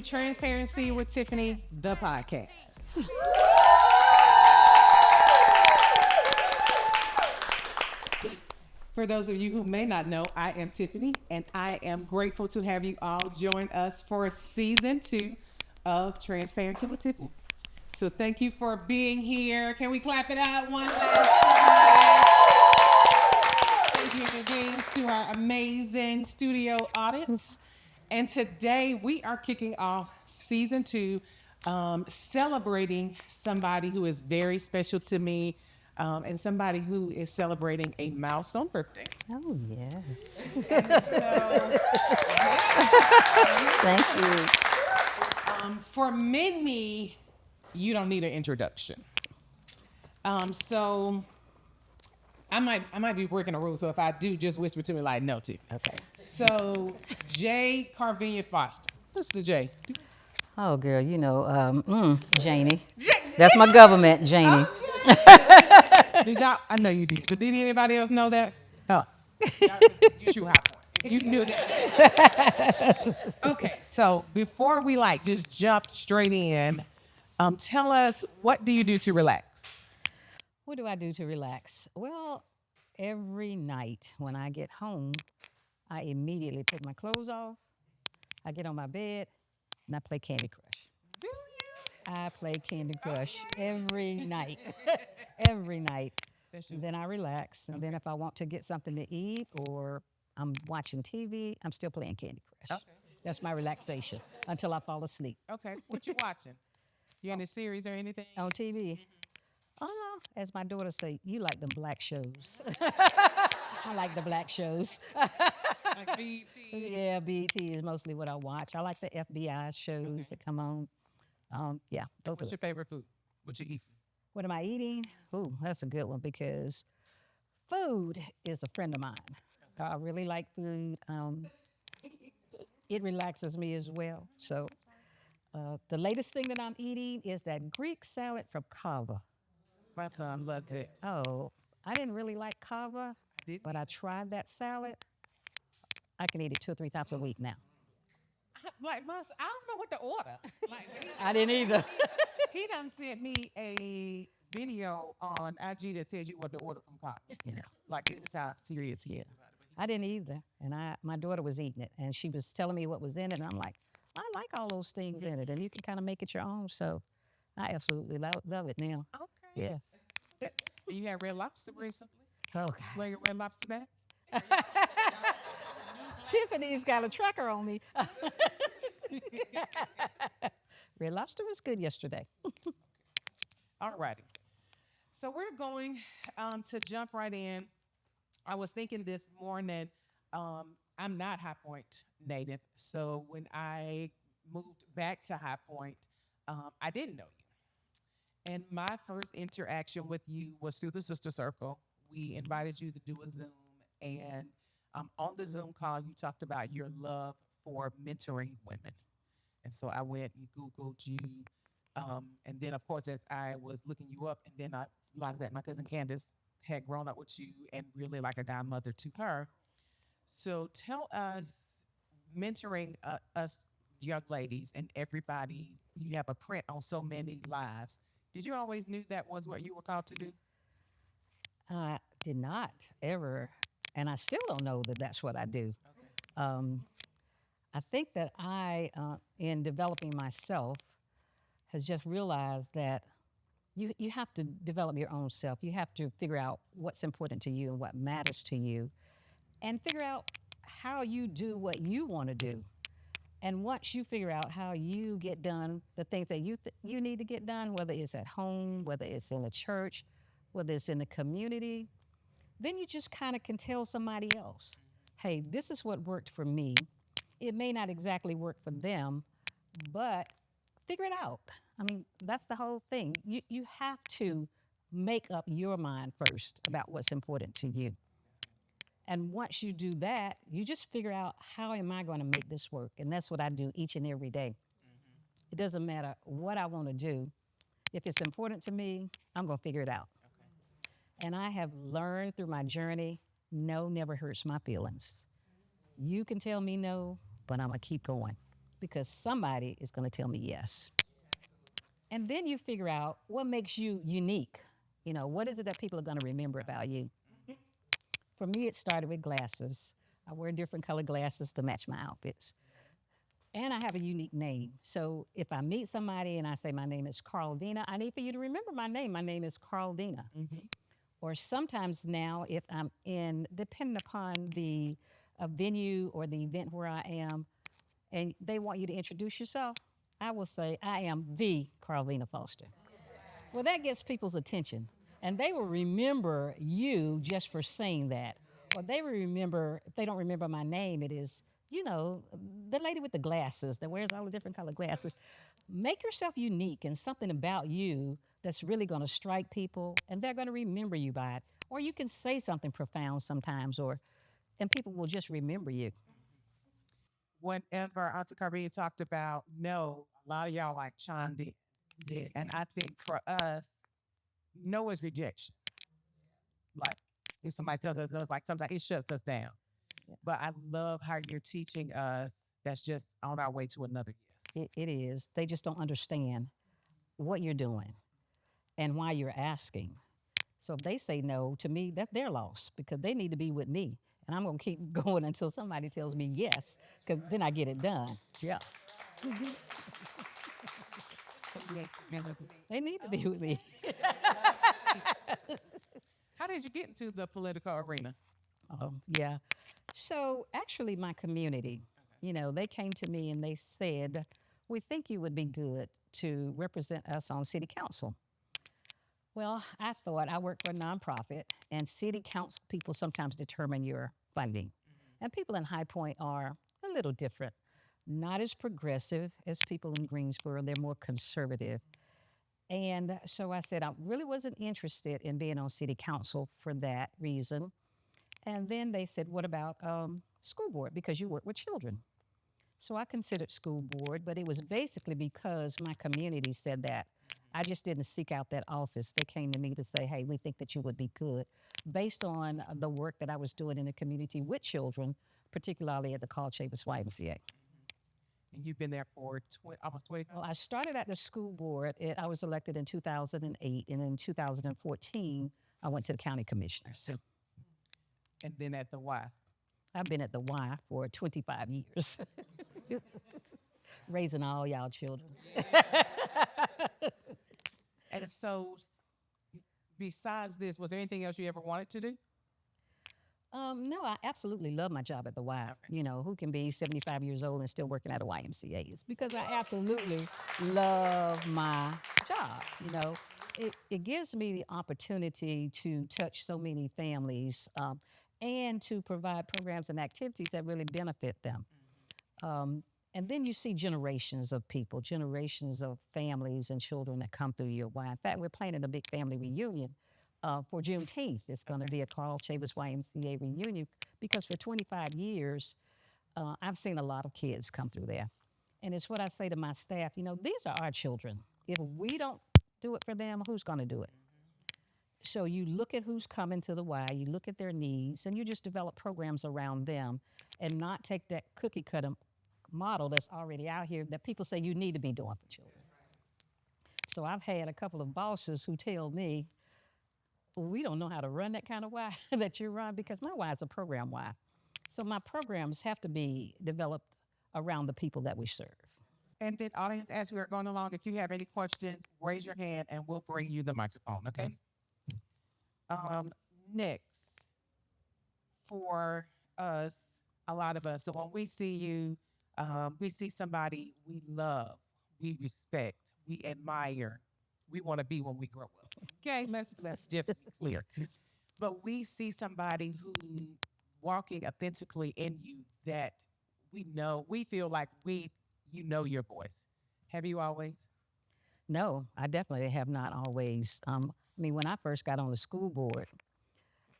Transparency with Tiffany, the podcast. For those of you who may not know, I am Tiffany, and I am grateful to have you all join us for season 2 of Transparency with Tiffany. So thank you for being here. Can we clap it out one last time? Thank you again to our amazing studio audience. And today we are kicking off season 2, celebrating somebody who is very special to me, and somebody who is celebrating a milestone birthday. Oh, yes. So, Thank you. for many, you don't need an introduction. So I might be breaking a rule. So if I do, just whisper to me like no to. Okay. So J. Carlvena Foster. What's the J? Oh, girl, Janie. That's my government, Janie. Did y'all? I know you did, but did anybody else know that? Oh, you true high point. You knew that. Okay, so before we just jump straight in, tell us, what do you do to relax? What do I do to relax? Well, every night when I get home, I immediately take my clothes off, I get on my bed, and I play Candy Crush. Do you? I play Candy Crush every night. Every night. Then I relax. And then if I want to get something to eat or I'm watching TV, I'm still playing Candy Crush. Okay. That's my relaxation until I fall asleep. Okay. What you watching? You in a series or anything? On TV. Oh, no. As my daughter say, you like the black shows. I like the black shows. Like BET? Yeah, BET is mostly what I watch. I like the FBI shows that come on. Yeah, those What's are. your favorite food? What you eat? What am I eating? Ooh, that's a good one because food is a friend of mine. I really like food. It relaxes me as well. So the latest thing that I'm eating is that Greek salad from Carva. My son loves it. Oh, I didn't really like Carva, Did but I tried that salad. I can eat it 2 or 3 times a week now. I don't know what to order. I didn't either. He done sent me a video on IG that tells you what to order from Pop. Yeah. Like, this is how serious he is about it. I didn't either. And my daughter was eating it, and she was telling me what was in it, and I'm like, I like all those things in it, and you can kind of make it your own. So I absolutely love it now. Okay. Yes. You had Red Lobster recently? Okay. Wear your Red Lobster back? Tiffany's got a tracker on me. Red Lobster was good yesterday. All righty. So we're going to jump right in. I was thinking this morning, I'm not High Point native. So when I moved back to High Point, I didn't know you. And my first interaction with you was through the Sister Circle. We invited you to do a Zoom. And on the Zoom call, you talked about your love for mentoring women. And so I went and Googled you. And then, of course, as I was looking you up, and then I realized that my cousin Candace had grown up with you and really like a godmother to her. So tell us, mentoring us young ladies and everybody's, you have a print on so many lives. Did you always knew that was what you were called to do? I did not ever, and I still don't know that that's what I do. Okay. I think that in developing myself, has just realized that you have to develop your own self. You have to figure out what's important to you and what matters to you, and figure out how you do what you want to do. And once you figure out how you get done the things that you need to get done, whether it's at home, whether it's in the church, whether it's in the community, then you just kind of can tell somebody else, hey, this is what worked for me. It may not exactly work for them, but figure it out. I mean, that's the whole thing. You have to make up your mind first about what's important to you. And once you do that, you just figure out, how am I going to make this work? And that's what I do each and every day. Mm-hmm. It doesn't matter what I want to do. If it's important to me, I'm going to figure it out. Okay. And I have learned through my journey, no never hurts my feelings. You can tell me no, but I'm going to keep going because somebody is going to tell me yes. And then you figure out what makes you unique. You know, what is it that people are going to remember about you? For me, it started with glasses. I wear different colored glasses to match my outfits. And I have a unique name. So if I meet somebody and I say my name is Carlvena, I need for you to remember my name. My name is Carlvena. Or sometimes now, if I'm in, depending upon the venue or the event where I am, and they want you to introduce yourself, I will say, I am the Carlvena Foster. Well, that gets people's attention. And they will remember you just for saying that. Or they will remember, if they don't remember my name, it is, you know, the lady with the glasses that wears all the different colored glasses. Make yourself unique and something about you that's really going to strike people and they're going to remember you by it. Or you can say something profound sometimes, and people will just remember you. Whenever Auntie Carvena talked about no, a lot of y'all like chimed in. Yeah. And I think for us, no is rejection. Like if somebody tells us no, it's like sometimes it shuts us down. But I love how you're teaching us that's just on our way to another yes. It is. They just don't understand what you're doing and why you're asking. So if they say no to me, that they're lost because they need to be with me. And I'm going to keep going until somebody tells me yes, because then I get it done. Yeah. They need to be with me. How did you get into the political arena? Yeah. So actually, my community, you know, they came to me and they said, we think you would be good to represent us on city council. Well, I thought I work for a nonprofit, and city council people sometimes determine your funding. And people in High Point are a little different, not as progressive as people in Greensboro. They're more conservative. And so I said I really wasn't interested in being on city council for that reason. And then they said, what about school board? Because you work with children. So I considered school board, but it was basically because my community said that. I just didn't seek out that office. They came to me to say, hey, we think that you would be good based on the work that I was doing in the community with children, particularly at the Carl Chavis YMCA. And you've been there for almost 20. Well, I started at the school board. I was elected in 2008, and in 2014, I went to the county commissioners. And then at the Y. I've been at the Y for 25 years, raising all y'all children. And so, besides this, was there anything else you ever wanted to do? No, I absolutely love my job at the Y. You know, who can be 75 years old and still working at a YMCA? It's because I absolutely love my job. You know, it gives me the opportunity to touch so many families and to provide programs and activities that really benefit them. And then you see generations of people, generations of families and children that come through your Y. In fact, we're planning a big family reunion for Juneteenth. It's going to be a Carl Chavis YMCA reunion because for 25 years, I've seen a lot of kids come through there. And it's what I say to my staff, you know, these are our children. If we don't do it for them, who's going to do it? So you look at who's coming to the Y, you look at their needs, and you just develop programs around them and not take that cookie cutter model that's already out here that people say you need to be doing for children. So I've had a couple of bosses who tell me, well, we don't know how to run that kind of Y that you run because my Y is a program Y. So my programs have to be developed around the people that we serve. And then, audience, as we are going along, if you have any questions, raise your hand and we'll bring you the microphone, okay? Next, for us, a lot of us, so when we see you, we see somebody we love, we respect, we admire, we want to be when we grow up. Okay, let's just be clear. But we see somebody who walking authentically in you that we know, we feel like you know your voice. Have you always? No, I definitely have not always. I mean, when I first got on the school board,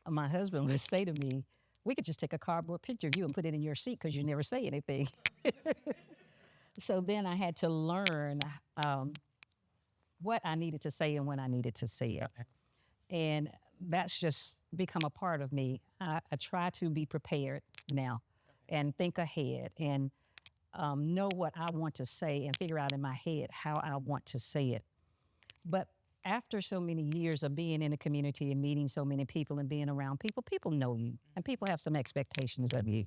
my husband would say to me, we could just take a cardboard picture of you and put it in your seat because you never say anything. So then I had to learn what I needed to say and when I needed to say it. Okay. And that's just become a part of me. I try to be prepared now and think ahead and know what I want to say and figure out in my head how I want to say it. But after so many years of being in the community and meeting so many people and being around people, people know you and people have some expectations of you.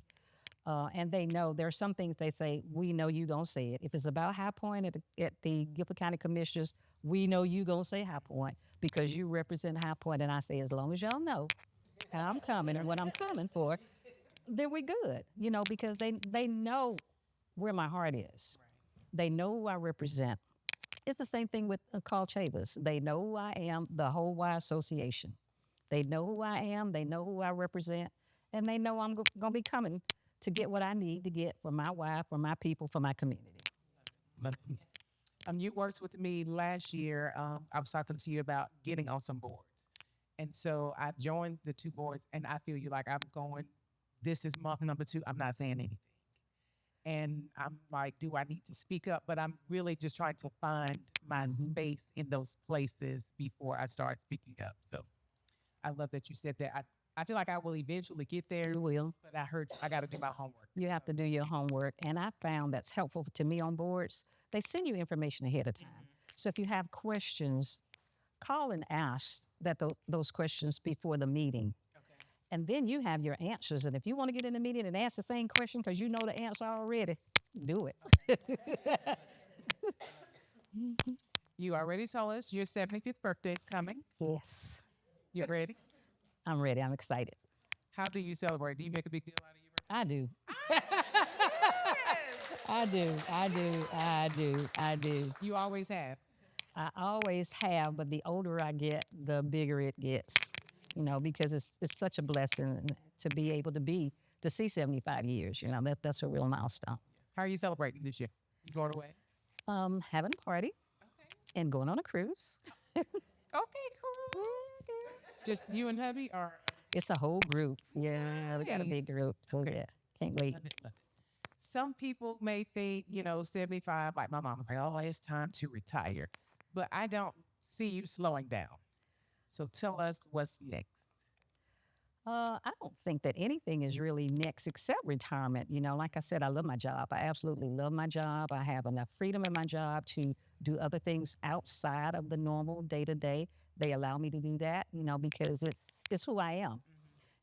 And they know there are some things they say, we know you gonna say it. If it's about High Point at the Guilford County Commissioners, we know you gonna say High Point because you represent High Point. And I say, as long as y'all know how I'm coming and what I'm coming for, then we good. Because they know where my heart is. They know who I represent. It's the same thing with Carl Chavis. They know who I am, the whole Y Association. They know who I am, they know who I represent, and they know I'm going to be coming to get what I need to get for my wife, for my people, for my community. But you worked with me last year. I was talking to you about getting on some boards. And so I joined the two boards, and I feel you like I'm going, this is month number two. I'm not saying anything. And I'm like, do I need to speak up? But I'm really just trying to find my space in those places before I start speaking up. So I love that you said that. I feel like I will eventually get there, You will. but I heard I got to do my homework. You have to do your homework. And I found that's helpful to me on boards. They send you information ahead of time. So if you have questions, call and ask those questions before the meeting. Okay. And then you have your answers. And if you want to get in the meeting and ask the same question because you know the answer already, do it. You already told us your 75th birthday is coming. Yes. You ready? I'm ready. I'm excited. How do you celebrate? Do you make a big deal out of your birthday? I do. I do. I do. I do. I do. You always have. I always have, but the older I get, the bigger it gets. Because it's such a blessing to be able to see 75 years. That's a real milestone. How are you celebrating this year? You going away? Having a party and going on a cruise. Okay, cruise. Just you and hubby, or It's a whole group. Yeah, we got a big group. So yeah, can't wait. some people may think, 75, like my mom was like, oh, it's time to retire. But I don't see you slowing down. So tell us what's next. I don't think that anything is really next except retirement. Like I said, I love my job. I absolutely love my job. I have enough freedom in my job to do other things outside of the normal day to day. They allow me to do that, because it's who I am.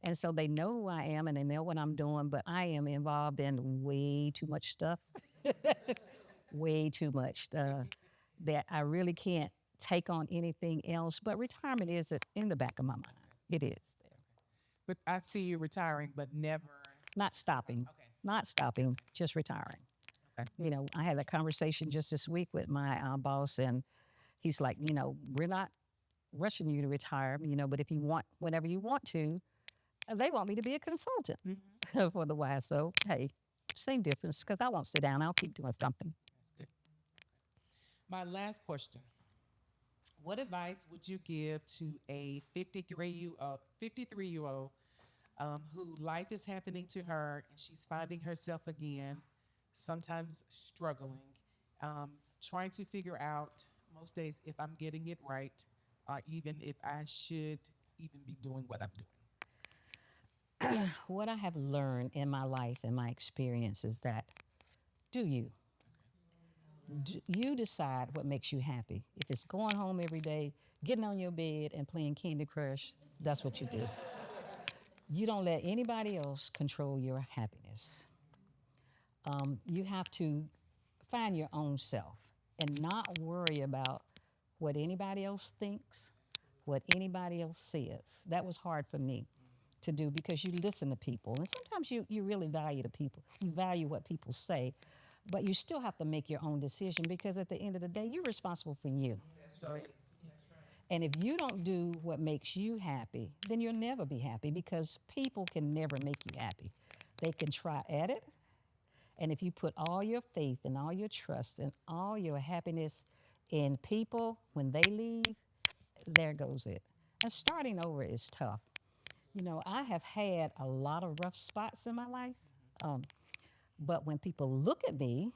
And so they know who I am and they know what I'm doing, but I am involved in way too much stuff, way too much that I really can't take on anything else. But retirement is in the back of my mind. It is. But I see you retiring, but never. Not stopping. Okay. Not stopping, just retiring. Okay. I had a conversation just this week with my boss, and he's like, we're not rushing you to retire, but if you want, whenever you want to, they want me to be a consultant for the Y. So, hey, same difference because I won't sit down. I'll keep doing something. That's good. My last question. What advice would you give to a 53-year-old who life is happening to her and she's finding herself again, sometimes struggling, trying to figure out most days if I'm getting it right, or even if I should even be doing what I'm doing? What I have learned in my life and my experience is that do you. You decide what makes you happy. If it's going home every day, getting on your bed and playing Candy Crush, that's what you do. You don't let anybody else control your happiness. You have to find your own self and not worry about what anybody else thinks, what anybody else says. That was hard for me to do because you listen to people. And sometimes you really value the people. You value what people say, but you still have to make your own decision because at the end of the day, you're responsible for you. That's right. And if you don't do what makes you happy, then you'll never be happy because people can never make you happy. They can try at it. And if you put all your faith and all your trust and all your happiness in people, when they leave, there goes it. And starting over is tough. I have had a lot of rough spots in my life, but when people look at me,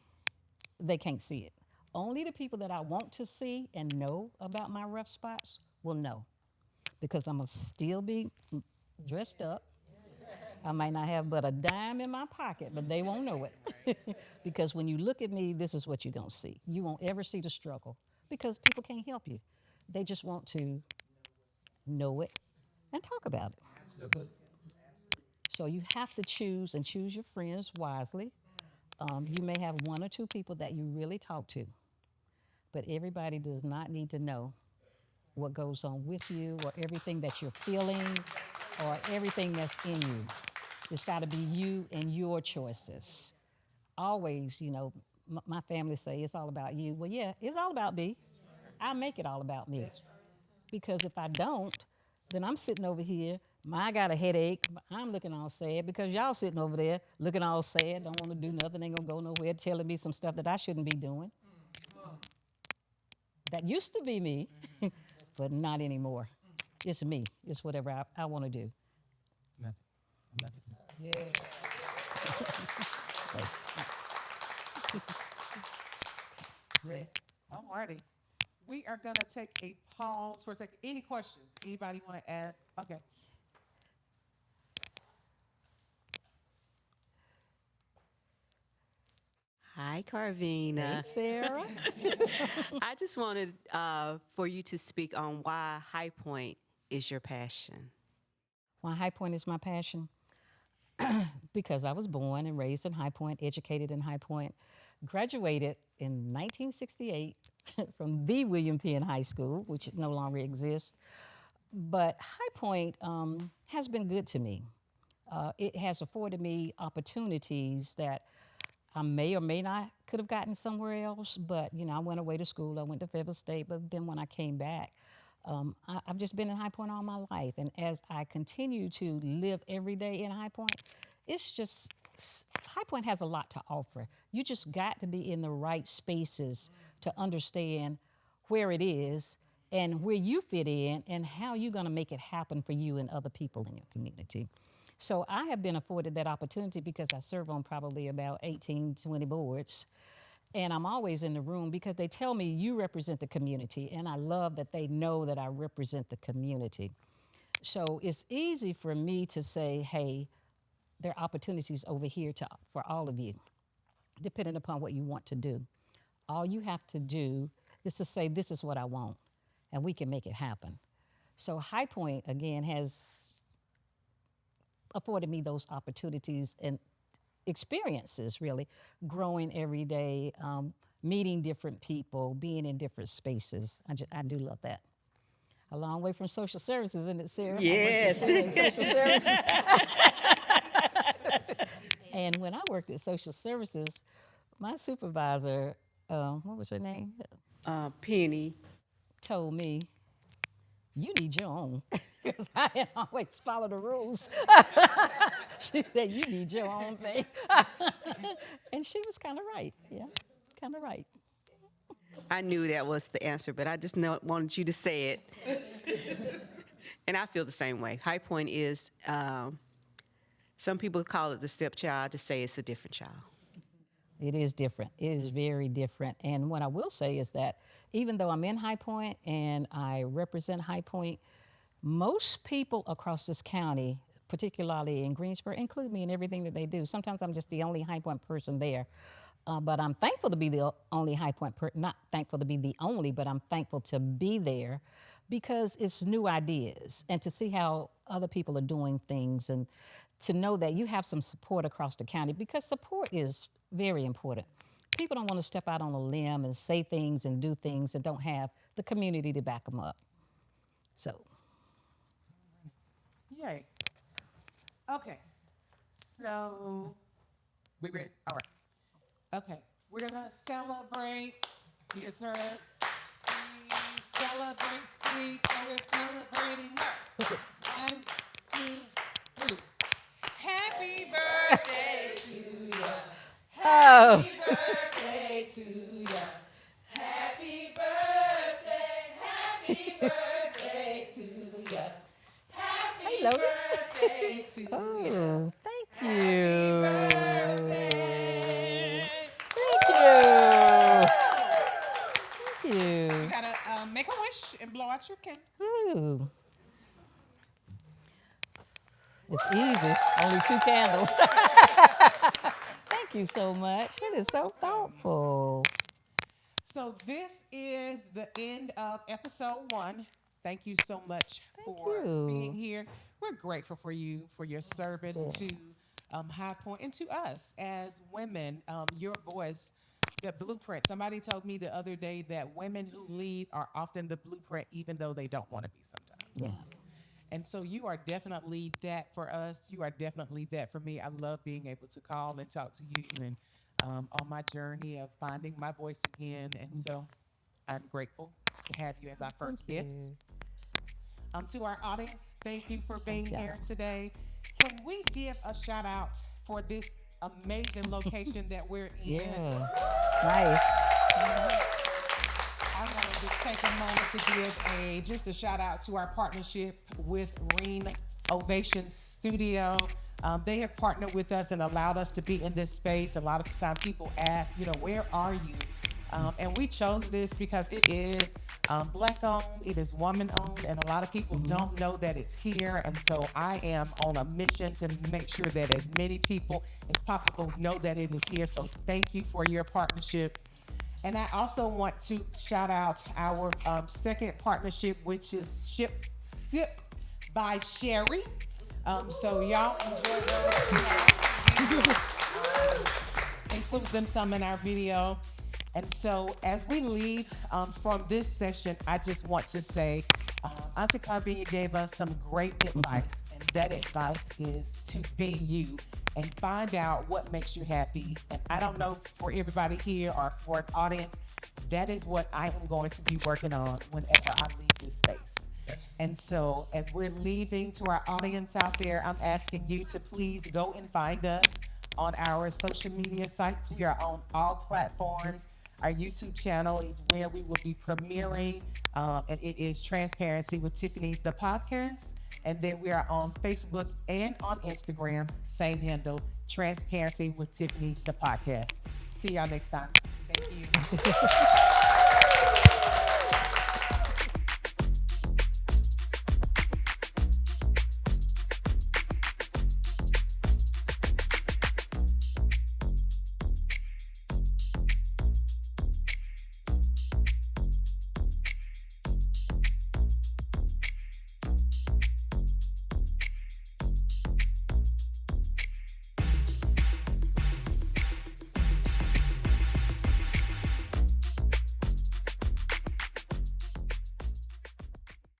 they can't see it. Only the people that I want to see and know about my rough spots will know because I'm going to still be dressed up. I might not have but a dime in my pocket, but they won't know it. Because when you look at me, this is what you're going to see. You won't ever see the struggle because people can't help you. They just want to know it and talk about it. So you have to choose and choose your friends wisely. You may have one or two people that you really talk to, but everybody does not need to know what goes on with you or everything that you're feeling or everything that's in you. It's got to be you and your choices. Always, my family say it's all about you. Well, yeah, it's all about me. I make it all about me. Because if I don't, then I'm sitting over here. I got a headache. I'm looking all sad because y'all sitting over there looking all sad. Don't want to do nothing. Ain't gonna go nowhere. Telling me some stuff that I shouldn't be doing. That used to be me, but not anymore. It's me. It's whatever I want to do. Alrighty. We are gonna take a pause for a second. Any questions? Anybody want to ask? Okay. Hi, Hey, Carvena. Sarah. I just wanted for you to speak on why High Point is your passion. Why High Point is my passion? Because I was born and raised in High Point, educated in High Point, graduated in 1968 from the William Penn High School, which no longer exists. But High Point has been good to me. It has afforded me opportunities that I may or may not could have gotten somewhere else. But I went away to school. I went to Fayetteville State. But then when I came back, I've just been in High Point all my life. And as I continue to live every day in High Point, it's just High Point has a lot to offer. You just got to be in the right spaces to understand where it is and where you fit in and how you're going to make it happen for you and other people in your community. So I have been afforded that opportunity because I serve on probably about 18, 20 boards. And I'm always in the room because they tell me you represent the community. And I love that they know that I represent the community. So it's easy for me to say, hey, there are opportunities over here for all of you, depending upon what you want to do. All you have to do is to say, this is what I want, and we can make it happen. So High Point, again, has afforded me those opportunities and experiences, really, growing every day, meeting different people, being in different spaces. I do love that. A long way from social services, isn't it, Sarah? Yes. I worked in social services. And when I worked at social services, my supervisor, what was her name, Penny. told me, you need your own. Because I didn't always follow the rules. She said, you need your own thing. And she was kind of right. Yeah, kind of right. I knew that was the answer, but I just wanted you to say it. And I feel the same way. High Point is, some people call it the stepchild, I just say it's a different child. It is different. It is very different. And what I will say is that even though I'm in High Point and I represent High Point, most people across this county, particularly in Greensboro, include me in everything that they do. Sometimes I'm just the only High Point person there. But I'm thankful to be the only High Point person, not thankful to be the only, but I'm thankful to be there because it's new ideas and to see how other people are doing things and to know that you have some support across the county because support is very important. People don't want to step out on a limb and say things and do things and don't have the community to back them up. So, Yay. Okay. So, we ready? All right. Okay. We're going to celebrate. Here's her. She celebrates speed, so we're celebrating her. 1, 2, 3. Happy birthday to you. oh, Happy birthday to you. Happy birthday. Happy birthday to you. Happy hey, Logan. birthday to you. Oh, thank Happy you. birthday. Thank you. Thank You you. gotta make a wish and blow out your candle. Ooh. It's easy. Only 2 candles. Thank you so much. It is so thoughtful. So this is the end of episode 1. Thank you so much for you. being here. We're grateful for you for your service to High Point and to us as women. Your voice, the blueprint. Somebody told me the other day that women who lead are often the blueprint, even though they don't want to be sometimes. Yeah. And so you are definitely that for us. You are definitely that for me. I love being able to call and talk to you and on my journey of finding my voice again. And so I'm grateful to have you as our first guest. To our audience, thank you for being you. here today. Can we give a shout out for this amazing location that we're in? Yeah. Nice. I want to just take a moment to give just a shout out to our partnership with Reen Ovation Studio. They have partnered with us and allowed us to be in this space. A lot of the time people ask, where are you? And we chose this because it is Black owned, it is woman owned, and a lot of people don't know that it's here. And so I am on a mission to make sure that as many people as possible know that it is here. So thank you for your partnership. And I also want to shout out our second partnership, which is Sip by Sherry. So y'all enjoy those. Include them some in our video. And so as we leave from this session, I just want to say, Auntie Carlvena gave us some great advice. And that advice is to be you and find out what makes you happy. And I don't know for everybody here or for an audience, that is what I am going to be working on whenever I leave this space. And so as we're leaving, to our audience out there, I'm asking you to please go and find us on our social media sites. We are on all platforms. Our YouTube channel is where we will be premiering, and it is Transparency with Tiffany, the podcast. And then we are on Facebook and on Instagram, same handle, Transparency with Tiffany, the podcast. See y'all next time. Thank you.